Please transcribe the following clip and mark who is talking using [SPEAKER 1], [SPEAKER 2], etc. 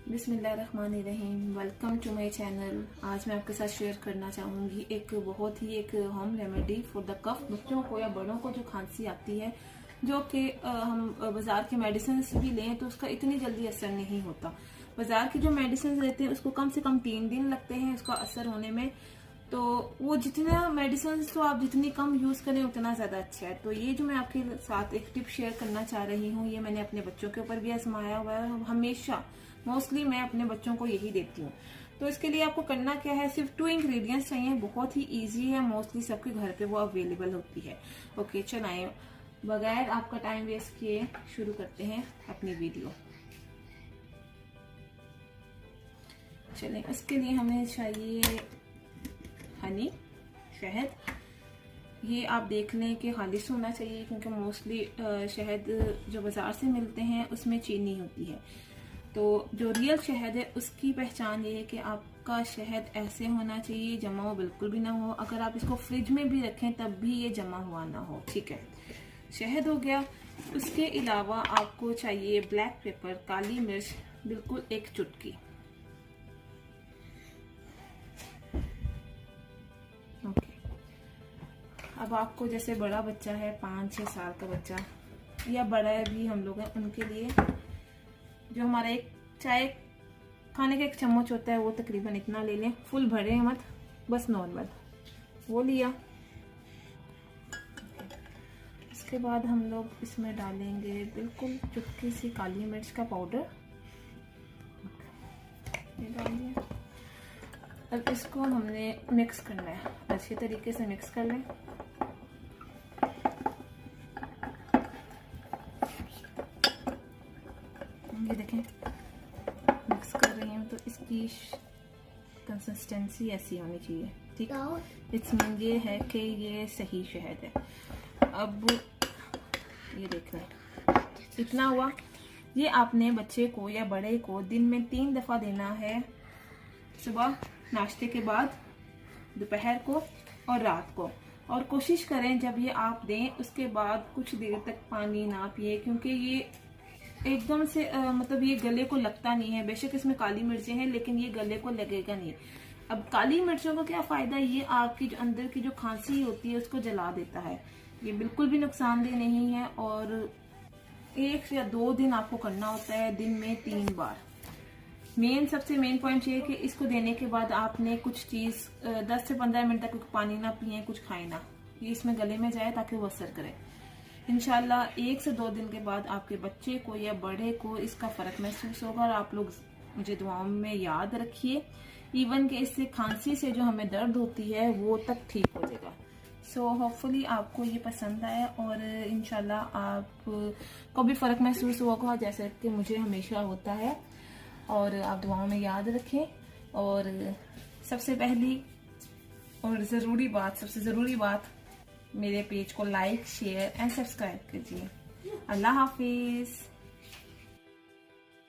[SPEAKER 1] बिस्मिल्लाहिर्रहमानिर्रहीम। Welcome to my channel. आज मैं आपके साथ शेयर करना चाहूँगी एक बहुत ही home remedy for the cough. बच्चों को या बड़ों को जो खांसी आती है, जो कि हम बाजार के मेडिसिन भी लें तो उसका इतनी जल्दी असर नहीं होता। बाजार की जो मेडिसिन लेते हैं उसको कम से कम 3 दिन लगते हैं उसका असर होने में। तो वो जितना मेडिसिन तो आप जितनी कम यूज करें उतना ज्यादा अच्छा है। तो ये जो मैं आपके साथ एक टिप शेयर करना चाह रही हूँ, ये मैंने अपने बच्चों के ऊपर भी आजमाया हुआ है। हमेशा मोस्टली मैं अपने बच्चों को यही देती हूँ। तो इसके लिए आपको करना क्या है, सिर्फ 2 इंग्रेडिएंट्स चाहिए। बहुत ही इजी है, मोस्टली सबके घर पे वो अवेलेबल होती है। ओके, चलाएं बगैर आपका टाइम वेस्ट किए शुरू करते हैं अपनी वीडियो। चलें, इसके लिए हमें चाहिए हनी, शहद। ये आप देख लें कि खालिश होना चाहिए, क्योंकि मोस्टली शहद जो बाजार से मिलते हैं उसमें चीनी होती है। तो जो रियल शहद है उसकी पहचान ये है कि आपका शहद ऐसे होना चाहिए, जमा हुआ बिल्कुल भी ना हो। अगर आप इसको फ्रिज में भी रखें तब भी ये जमा हुआ ना हो। ठीक है, शहद हो गया। उसके अलावा आपको चाहिए ब्लैक पेपर, काली मिर्च, बिल्कुल 1 चुटकी। अब आपको जैसे बड़ा बच्चा है, 5-6 साल का बच्चा या बड़ा भी हम लोग हैं, उनके लिए जो हमारा एक चाय खाने का 1 चम्मच होता है वो तकरीबन इतना ले लें। फुल भरे मत, बस नॉर्मल वो लिया। इसके बाद हम लोग इसमें डालेंगे बिल्कुल चुटकी सी काली मिर्च का पाउडर, ये डाल दिया। अब इसको हमने मिक्स करना है, अच्छे तरीके से मिक्स कर लें। ये देखें, मिक्स कर रही हूँ तो इसकी कंसिस्टेंसी ऐसी होनी चाहिए। ठीक, इट्स मीन ये है कि ये सही शहद है। अब ये देख रहे इतना हुआ। ये आपने बच्चे को या बड़े को दिन में 3 दफा देना है, सुबह नाश्ते के बाद, दोपहर को और रात को। और कोशिश करें जब ये आप दें उसके बाद कुछ देर तक पानी ना पिए, क्योंकि ये एकदम से मतलब ये गले को लगता नहीं है। बेशक इसमें काली मिर्चें हैं लेकिन ये गले को लगेगा नहीं। अब काली मिर्चों का क्या फायदा, ये आपकी जो अंदर की जो खांसी होती है उसको जला देता है। ये बिल्कुल भी नुकसानदेह नहीं है। और 1 या 2 दिन आपको करना होता है, दिन में 3 बार। सबसे मेन पॉइंट ये है कि इसको देने के बाद आपने कुछ चीज 10 से 15 मिनट तक पानी ना पिए, कुछ खाए ना, ये इसमें गले में जाए ताकि वो असर करे। इंशाल्लाह 1 से 2 दिन के बाद आपके बच्चे को या बड़े को इसका फर्क महसूस होगा। और आप लोग मुझे दुआओं में याद रखिए, इवन कि इससे खांसी से जो हमें दर्द होती है वो तक ठीक हो जाएगा। सो होपफुली आपको ये पसंद आया और इंशाल्लाह आपको भी फर्क महसूस होगा जैसे कि मुझे हमेशा होता है। और आप दुआओं में याद रखें। और सबसे पहली और सबसे ज़रूरी बात, मेरे पेज को लाइक, शेयर एंड सब्सक्राइब कीजिए। अल्लाह हाफिज।